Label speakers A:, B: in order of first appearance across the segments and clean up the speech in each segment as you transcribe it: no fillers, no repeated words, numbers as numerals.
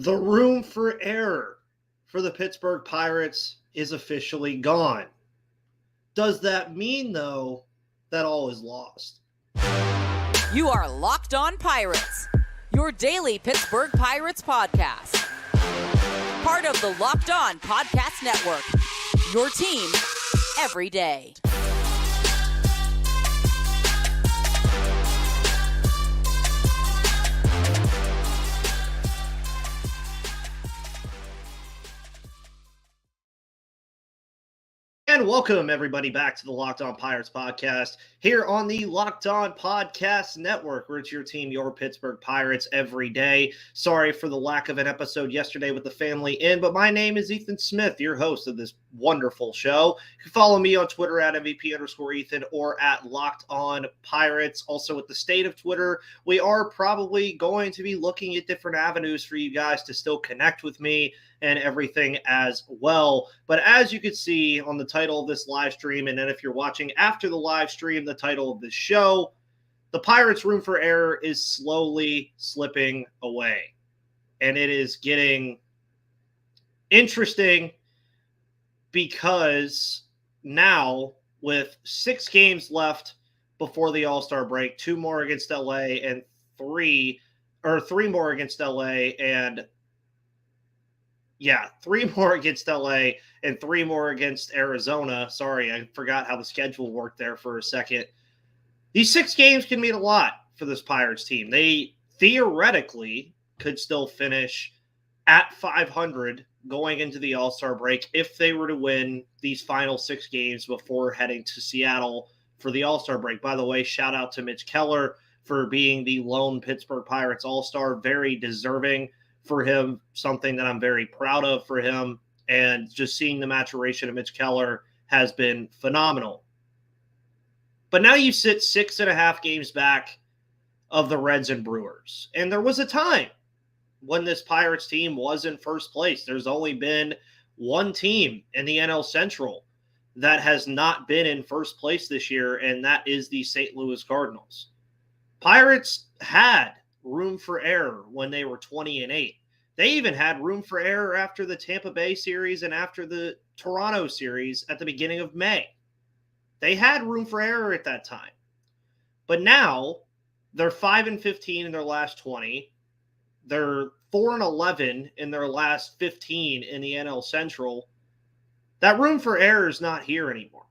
A: The room for error for the Pittsburgh Pirates is officially gone. Does that mean, though, that all is lost?
B: You are Locked On Pirates, your daily Pittsburgh Pirates podcast. Part of the Locked On Podcast Network, your team every day.
A: And welcome, everybody, back to the Locked On Pirates podcast here on the Locked On Podcast Network, where it's your team, your Pittsburgh Pirates, every day. Sorry for the lack of an episode yesterday with the family in, but my name is Ethan Smith, your host of this wonderful show. You can follow me on Twitter at MVP_Ethan or at Locked On Pirates. Also, with the state of Twitter, we are probably going to be looking at different avenues for you guys to still connect with me and everything as well. But as you can see on the title of this live stream, and then if you're watching after the live stream, the title of this show, the Pirates' room for error is slowly slipping away. And it is getting interesting because now, with 6 games left before the All-Star break, 2 more against LA and 3 more against LA and 3 more against LA and 3 more against Arizona. Sorry, I forgot how the schedule worked there for a second. These 6 games can mean a lot for this Pirates team. They theoretically could still finish at 500 going into the All-Star break if they were to win these final 6 games before heading to Seattle for the All-Star break. By the way, shout out to Mitch Keller for being the lone Pittsburgh Pirates All-Star. Very deserving for him, something that I'm very proud of for him. And just seeing the maturation of Mitch Keller has been phenomenal. But now you sit 6.5 games back of the Reds and Brewers. And there was a time when this Pirates team was in first place. There's only been one team in the NL Central that has not been in first place this year, and that is the St. Louis Cardinals. Pirates had room for error when they were 20-8. They even had room for error after the Tampa Bay series and after the Toronto series at the beginning of May. They had room for error at that time. But now they're 5-15 in their last 20. They're 4-11 in their last 15 in the NL Central. That room for error is not here anymore.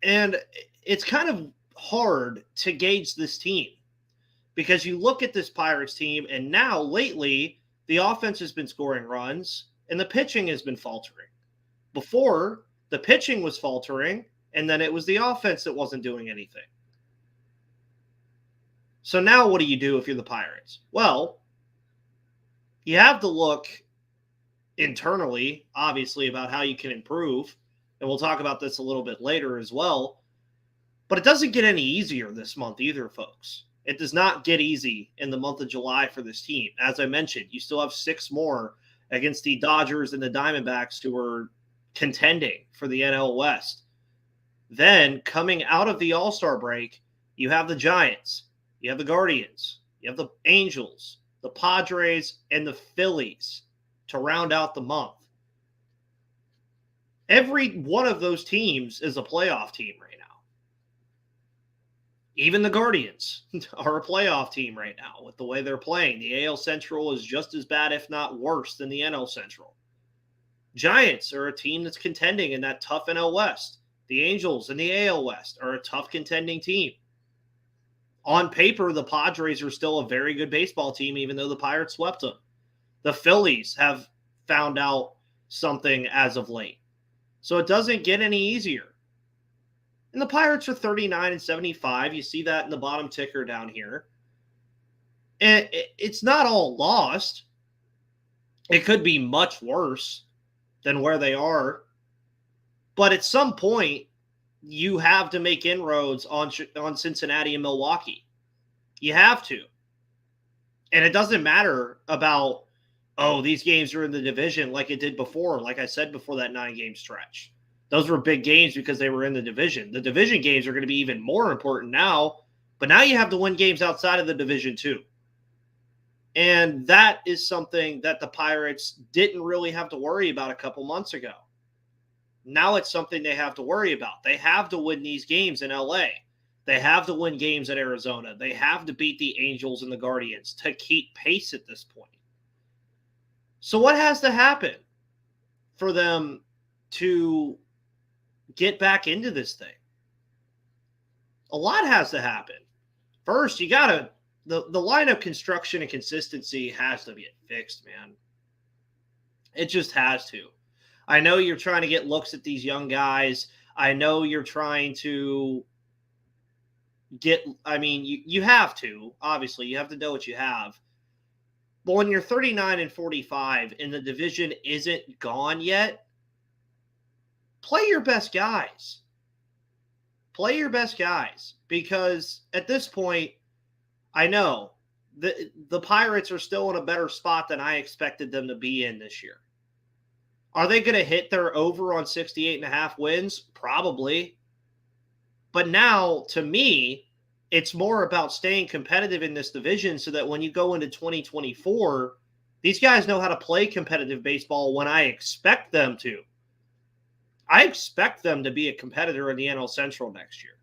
A: And it's kind of hard to gauge this team because you look at this Pirates team, and now lately the offense has been scoring runs and the pitching has been faltering. Before, the pitching was faltering, and then it was the offense that wasn't doing anything. So now what do you do if you're the Pirates? Well, you have to look internally, obviously, about how you can improve. And we'll talk about this a little bit later as well. But it doesn't get any easier this month either, folks. It does not get easy in the month of July for this team. As I mentioned, you still have 6 more against the Dodgers and the Diamondbacks who are contending for the NL West. Then, coming out of the All-Star break, you have the Giants, you have the Guardians, you have the Angels, the Padres, and the Phillies to round out the month. Every one of those teams is a playoff team right now. Even the Guardians are a playoff team right now with the way they're playing. The AL Central is just as bad, if not worse, than the NL Central. Giants are a team that's contending in that tough NL West. The Angels in the AL West are a tough contending team. On paper, the Padres are still a very good baseball team, even though the Pirates swept them. The Phillies have found out something as of late. So it doesn't get any easier. And the Pirates are 39-75. You see that in the bottom ticker down here. And it's not all lost. It could be much worse than where they are. But at some point, you have to make inroads on Cincinnati and Milwaukee. You have to. And it doesn't matter about, these games are in the division like it did before, like I said before that 9-game stretch. Those were big games because they were in the division. The division games are going to be even more important now, but now you have to win games outside of the division too. And that is something that the Pirates didn't really have to worry about a couple months ago. Now it's something they have to worry about. They have to win these games in LA. They have to win games in Arizona. They have to beat the Angels and the Guardians to keep pace at this point. So what has to happen for them to get back into this thing? A lot has to happen. First, you got to the lineup construction and consistency has to get fixed, man. It just has to. I know you're trying to get looks at these young guys. I know you're trying to you have to. Obviously, you have to know what you have. But when you're 39 and 45 and the division isn't gone yet, play your best guys. Play your best guys. Because at this point, I know the Pirates are still in a better spot than I expected them to be in this year. Are they going to hit their over on 68.5 wins? Probably. But now, to me, it's more about staying competitive in this division so that when you go into 2024, these guys know how to play competitive baseball when I expect them to. I expect them to be a competitor in the NL Central next year.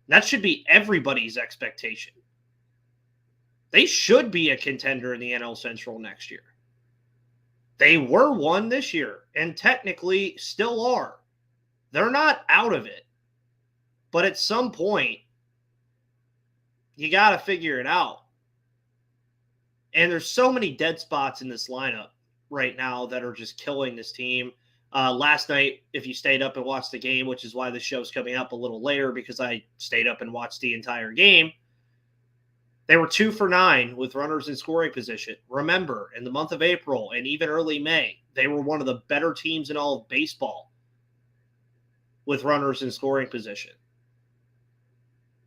A: That should be everybody's expectation. They should be a contender in the NL Central next year. They were one this year and technically still are. They're not out of it. But at some point, you got to figure it out. And there's so many dead spots in this lineup right now that are just killing this team. Last night, if you stayed up and watched the game, which is why the show's coming up a little later because I stayed up and watched the entire game, they were 2 for 9 with runners in scoring position. Remember, in the month of April and even early May, they were one of the better teams in all of baseball with runners in scoring position.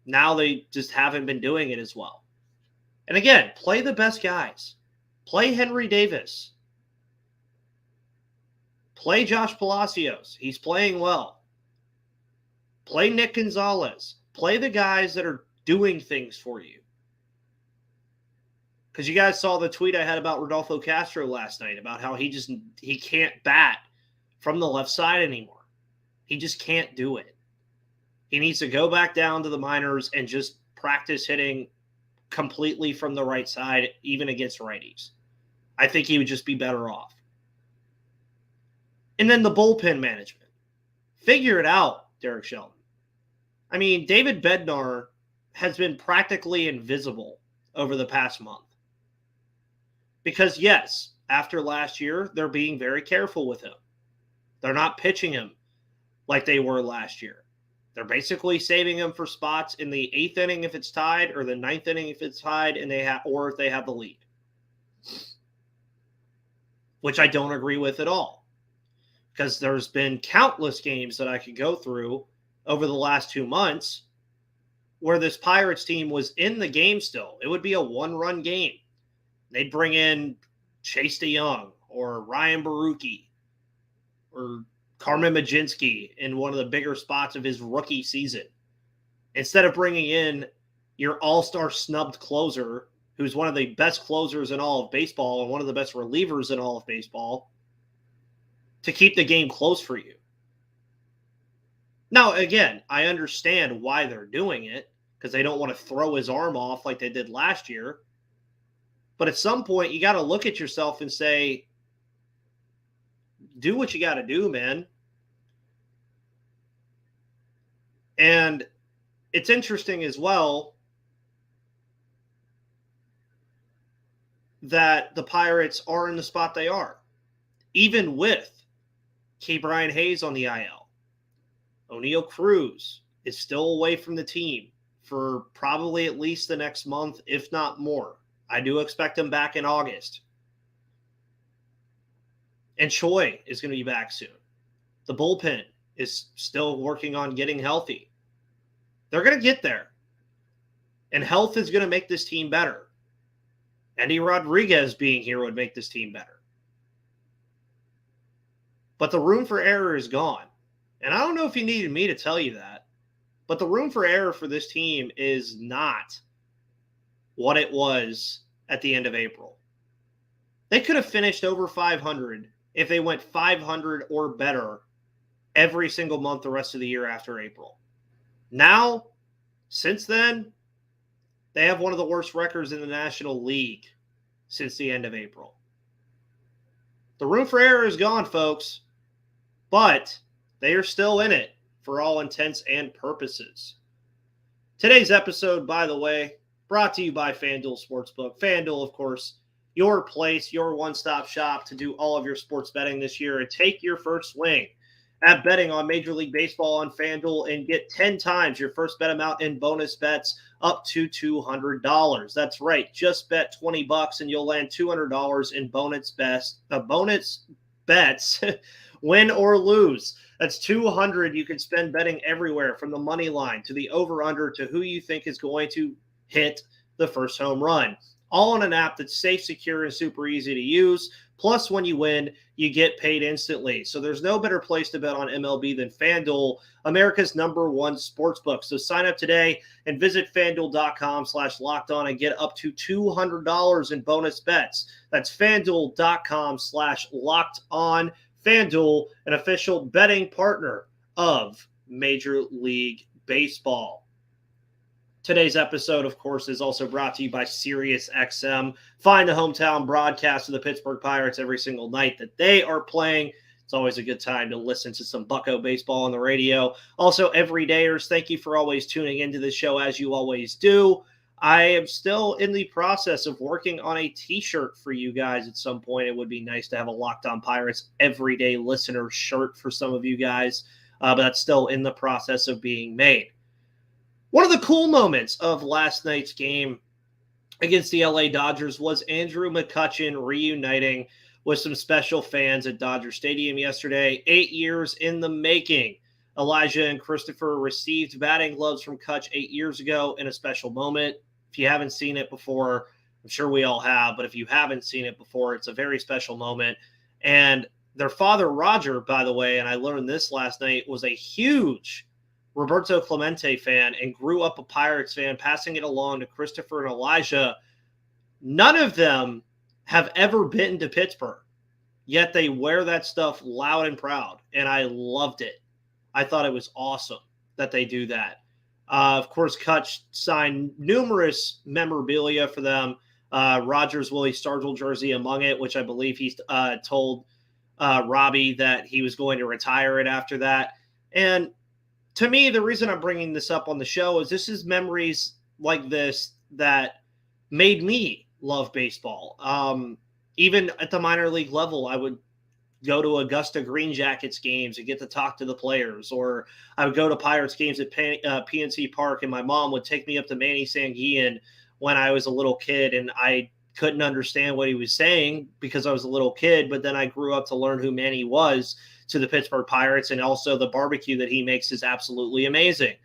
A: Now they just haven't been doing it as well. And again, play the best guys. Play Henry Davis. Play Josh Palacios. He's playing well. Play Nick Gonzalez. Play the guys that are doing things for you. Because you guys saw the tweet I had about Rodolfo Castro last night about how he can't bat from the left side anymore. He just can't do it. He needs to go back down to the minors and just practice hitting completely from the right side, even against righties. I think he would just be better off. And then the bullpen management. Figure it out, Derek Shelton. I mean, David Bednar has been practically invisible over the past month. Because, yes, after last year, they're being very careful with him. They're not pitching him like they were last year. They're basically saving him for spots in the 8th inning if it's tied or the 9th inning if it's tied or if they have the lead. Which I don't agree with at all. Because there's been countless games that I could go through over the last 2 months where this Pirates team was in the game still. It would be a 1-run game. They'd bring in Chase DeYoung or Ryan Barucki or Carmen Majinski in one of the bigger spots of his rookie season. Instead of bringing in your all-star snubbed closer, who's one of the best closers in all of baseball and one of the best relievers in all of baseball, to keep the game close for you. Now, again, I understand why they're doing it, because they don't want to throw his arm off like they did last year. But at some point, you got to look at yourself and say, do what you got to do, man. And it's interesting as well that the Pirates are in the spot they are, even with K. Brian Hayes on the IL. O'Neal Cruz is still away from the team for probably at least the next month, if not more. I do expect him back in August. And Choi is going to be back soon. The bullpen is still working on getting healthy. They're going to get there. And health is going to make this team better. Andy Rodriguez being here would make this team better. But the room for error is gone. And I don't know if you needed me to tell you that. But the room for error for this team is not what it was at the end of April. They could have finished over 500 if they went 500 or better every single month the rest of the year after April. Now, since then, they have one of the worst records in the National League since the end of April. The room for error is gone, folks, but they are still in it for all intents and purposes. Today's episode, by the way, brought to you by FanDuel Sportsbook. FanDuel, of course, your place, your one-stop shop to do all of your sports betting this year and take your first swing at betting on Major League Baseball on FanDuel and get 10 times your first bet amount in bonus bets up to $200. That's right. Just bet $20 and you'll land $200 in bonus bets, win or lose. That's $200 you can spend betting everywhere, from the money line to the over-under to who you think is going to hit the first home run. All on an app that's safe, secure, and super easy to use. Plus, when you win, you get paid instantly. So there's no better place to bet on MLB than FanDuel, America's #1 sportsbook. So sign up today and visit FanDuel.com/lockedon and get up to $200 in bonus bets. That's FanDuel.com/lockedon. FanDuel, an official betting partner of Major League Baseball. Today's episode, of course, is also brought to you by SiriusXM. Find the hometown broadcast of the Pittsburgh Pirates every single night that they are playing. It's always a good time to listen to some Bucko baseball on the radio. Also, everydayers, thank you for always tuning into the show as you always do. I am still in the process of working on a t-shirt for you guys at some point. It would be nice to have a Locked On Pirates everyday listener shirt for some of you guys, but that's still in the process of being made. One of the cool moments of last night's game against the LA Dodgers was Andrew McCutchen reuniting with some special fans at Dodger Stadium yesterday. 8 years in the making. Elijah and Christopher received batting gloves from Cutch 8 years ago in a special moment. If you haven't seen it before, I'm sure we all have, but if you haven't seen it before, it's a very special moment. And their father, Roger, by the way, and I learned this last night, was a huge Roberto Clemente fan and grew up a Pirates fan, passing it along to Christopher and Elijah. None of them have ever been to Pittsburgh, yet they wear that stuff loud and proud, and I loved it. I thought it was awesome that they do that. Of course, Cutch signed numerous memorabilia for them. Roger's Willie Stargell jersey among it, which I believe he told Robbie that he was going to retire it after that. And to me, the reason I'm bringing this up on the show is this is memories like this that made me love baseball. Even at the minor league level, I would go to Augusta Green Jackets games and get to talk to the players, or I would go to Pirates games at PNC Park, and my mom would take me up to Manny Sanguillen when I was a little kid, and I couldn't understand what he was saying because I was a little kid, but then I grew up to learn who Manny was to the Pittsburgh Pirates, and also the barbecue that he makes is absolutely amazing.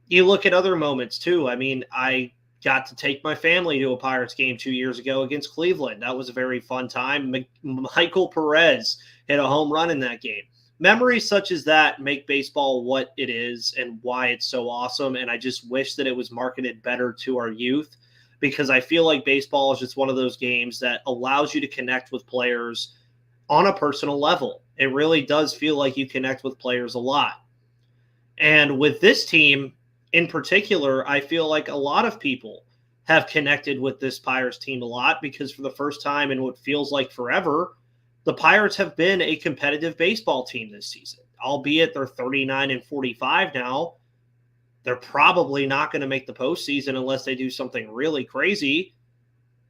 A: You look at other moments too. I mean, I got to take my family to a Pirates game 2 years ago against Cleveland. That was a very fun time. Michael Perez hit a home run in that game. Memories such as that make baseball what it is and why it's so awesome, and I just wish that it was marketed better to our youth, because I feel like baseball is just one of those games that allows you to connect with players on a personal level. It really does feel like you connect with players a lot. And with this team in particular, I feel like a lot of people have connected with this Pirates team a lot, because for the first time in what feels like forever, the Pirates have been a competitive baseball team this season. Albeit they're 39-45 now. They're probably not going to make the postseason unless they do something really crazy.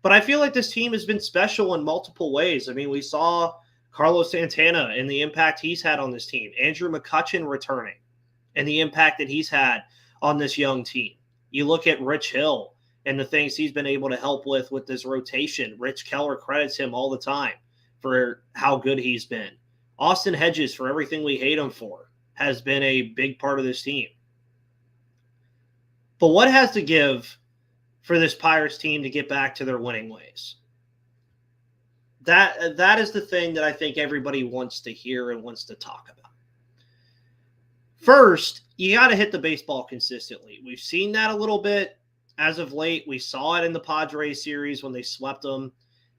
A: But I feel like this team has been special in multiple ways. I mean, we saw Carlos Santana and the impact he's had on this team. Andrew McCutchen returning and the impact that he's had on this young team. You look at Rich Hill and the things he's been able to help with this rotation. Rich Keller credits him all the time for how good he's been. Austin Hedges, for everything we hate him for, has been a big part of this team. But what has to give for this Pirates team to get back to their winning ways? That is the thing that I think everybody wants to hear and wants to talk about. First, you got to hit the baseball consistently. We've seen that a little bit as of late. We saw it in the Padres series when they swept them.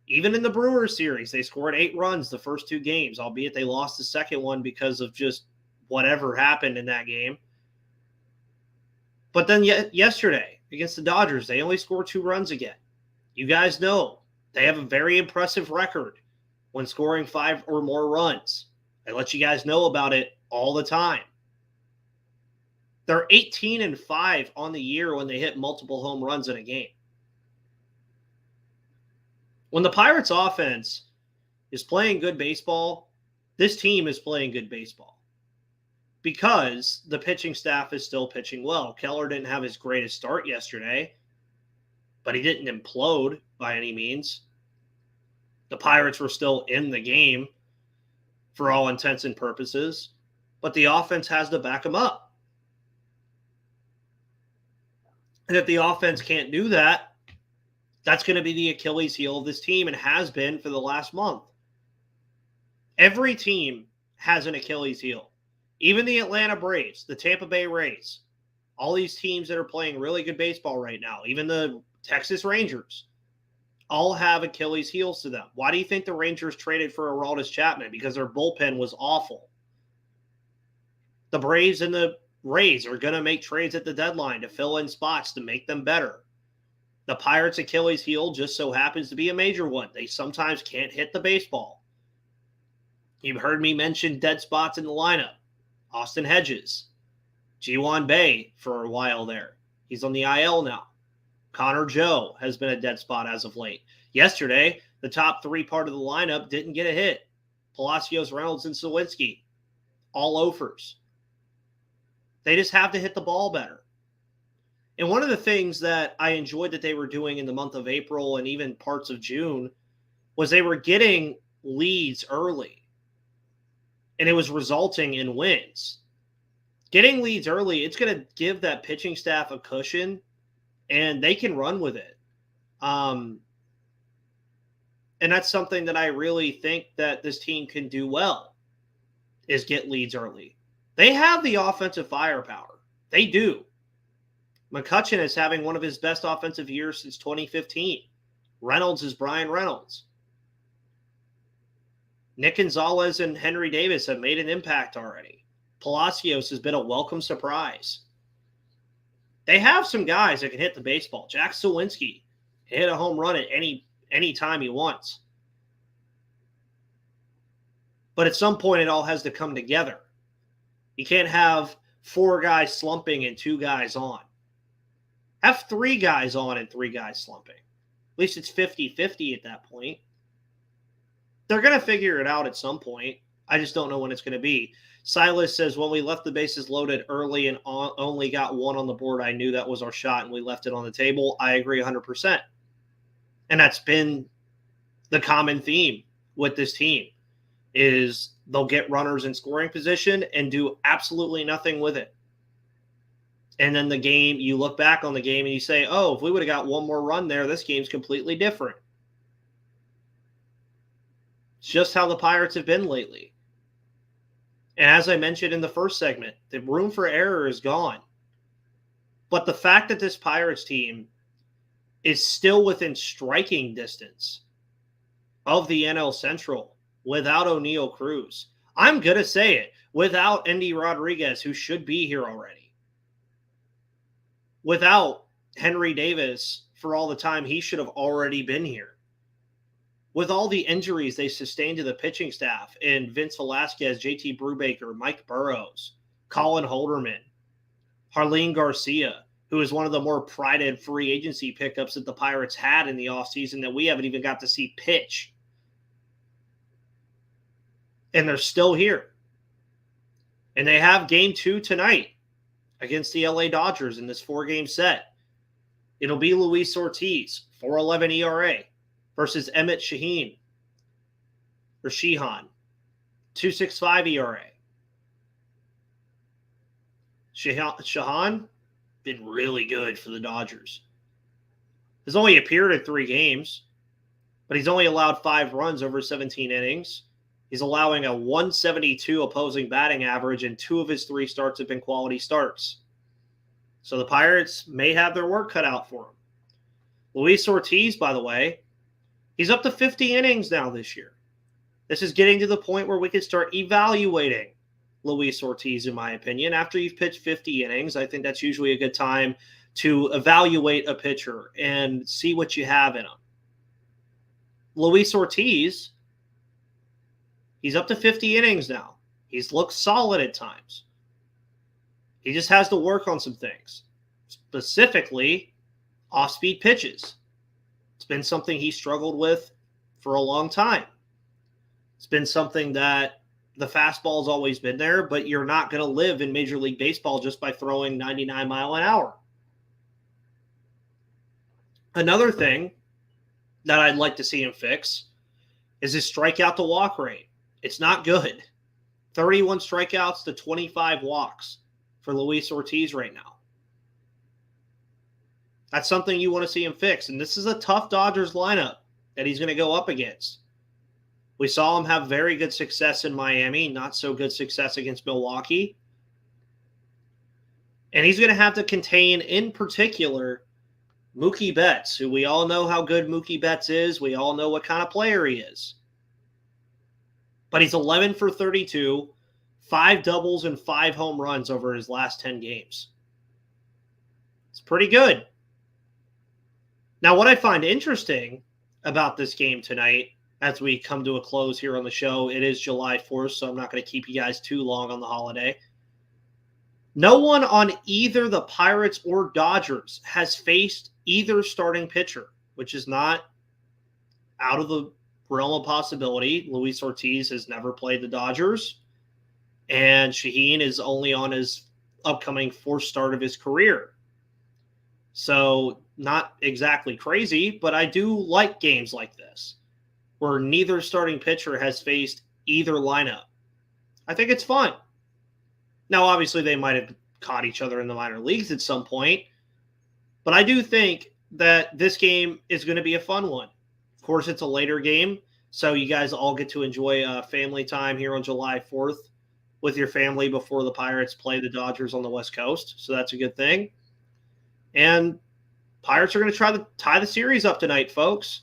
A: Even in the Brewers series, they scored 8 runs the first 2 games, albeit they lost the second one because of just whatever happened in that game. But then yesterday against the Dodgers, they only scored 2 runs again. You guys know they have a very impressive record when scoring 5 or more runs. I let you guys know about it all the time. They're 18-5 on the year when they hit multiple home runs in a game. When the Pirates offense is playing good baseball, this team is playing good baseball because the pitching staff is still pitching well. Keller didn't have his greatest start yesterday, but he didn't implode by any means. The Pirates were still in the game for all intents and purposes, but the offense has to back them up. And if the offense can't do that, that's going to be the Achilles heel of this team and has been for the last month. Every team has an Achilles heel. Even the Atlanta Braves, the Tampa Bay Rays, all these teams that are playing really good baseball right now, even the Texas Rangers, all have Achilles heels to them. Why do you think the Rangers traded for Aroldis Chapman? Because their bullpen was awful. The Braves and the Rays are going to make trades at the deadline to fill in spots to make them better. The Pirates' Achilles heel just so happens to be a major one. They sometimes can't hit the baseball. You've heard me mention dead spots in the lineup. Austin Hedges, Ji-Hwan Bae for a while there. He's on the IL now. Connor Joe has been a dead spot as of late. Yesterday, the top 3 part of the lineup didn't get a hit. Palacios, Reynolds, and Sawinski, all offers. They just have to hit the ball better. And one of the things that I enjoyed that they were doing in the month of April and even parts of June was they were getting leads early. And it was resulting in wins. Getting leads early, it's going to give that pitching staff a cushion, and they can run with it. And that's something that I really think that this team can do well, is get leads early. They have the offensive firepower. They do. McCutchen is having one of his best offensive years since 2015. Reynolds is Brian Reynolds. Nick Gonzalez and Henry Davis have made an impact already. Palacios has been a welcome surprise. They have some guys that can hit the baseball. Jack Sawinski can hit a home run at any time he wants. But at some point, it all has to come together. You can't have 4 guys slumping and 2 guys on. Have 3 guys on and 3 guys slumping. At least it's 50-50 at that point. They're going to figure it out at some point. I just don't know when it's going to be. Silas says, when we left the bases loaded early and only got 1 on the board, I knew that was our shot and we left it on the table. I agree 100%. And that's been the common theme with this team, is they'll get runners in scoring position and do absolutely nothing with it. And then the game, you look back on the game and you say, oh, if we would have got 1 more run there, this game's completely different. It's just how the Pirates have been lately. And as I mentioned in the first segment, the room for error is gone. But the fact that this Pirates team is still within striking distance of the NL Central without O'Neal Cruz, I'm going to say it, without Endy Rodriguez, who should be here already, without Henry Davis for all the time he should have already been here, with all the injuries they sustained to the pitching staff in Vince Velasquez, JT Brubaker, Mike Burrows, Colin Holderman, Harleen Garcia, who is one of the more prided free agency pickups that the Pirates had in the offseason that we haven't even got to see pitch. And they're still here. And they have game 2 tonight against the LA Dodgers in this 4-game set. It'll be Luis Ortiz, 4.11 ERA, versus Emmett Sheehan, 2.65 ERA. Sheehan been really good for the Dodgers. He's only appeared in 3 games, but he's only allowed 5 runs over 17 innings. He's allowing a 172 opposing batting average, and 2 of his 3 starts have been quality starts. So the Pirates may have their work cut out for them. Luis Ortiz, by the way, he's up to 50 innings now this year. This is getting to the point where we can start evaluating Luis Ortiz, in my opinion. After you've pitched 50 innings, I think that's usually a good time to evaluate a pitcher and see what you have in him. Luis Ortiz, he's up to 50 innings now. He's looked solid at times. He just has to work on some things, specifically off-speed pitches. It's been something he struggled with for a long time. It's been something that the fastball's always been there, but you're not going to live in Major League Baseball just by throwing 99 mile an hour. Another thing that I'd like to see him fix is his strikeout to walk rate. It's not good. 31 strikeouts to 25 walks for Luis Ortiz right now. That's something you want to see him fix. And this is a tough Dodgers lineup that he's going to go up against. We saw him have very good success in Miami, not so good success against Milwaukee. And he's going to have to contain, in particular, Mookie Betts, who we all know how good Mookie Betts is. We all know what kind of player he is. But he's 11 for 32, 5 doubles and 5 home runs over his last 10 games. It's pretty good. Now, what I find interesting about this game tonight, as we come to a close here on the show, it is July 4th, so I'm not going to keep you guys too long on the holiday. No one on either the Pirates or Dodgers has faced either starting pitcher, which is not out of the realm of possibility. Luis Ortiz has never played the Dodgers, and Shaheen is only on his upcoming 4th start of his career. So not exactly crazy, but I do like games like this where neither starting pitcher has faced either lineup. I think it's fun. Now, obviously, they might have caught each other in the minor leagues at some point, but I do think that this game is going to be a fun one. Of course, it's a later game, so you guys all get to enjoy family time here on July 4th with your family before the Pirates play the Dodgers on the West Coast, so that's a good thing. And Pirates are going to try to tie the series up tonight, folks.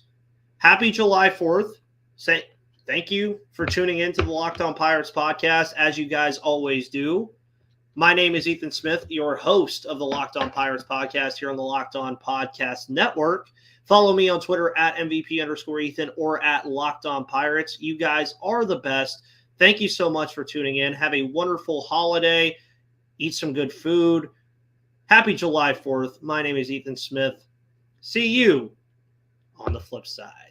A: Happy July 4th. Thank you for tuning in to the Locked On Pirates podcast, as you guys always do. My name is Ethan Smith, your host of the Locked On Pirates podcast here on the Locked On Podcast Network. Follow me on Twitter at MVP_Ethan or at Locked On Pirates. You guys are the best. Thank you so much for tuning in. Have a wonderful holiday. Eat some good food. Happy July 4th. My name is Ethan Smith. See you on the flip side.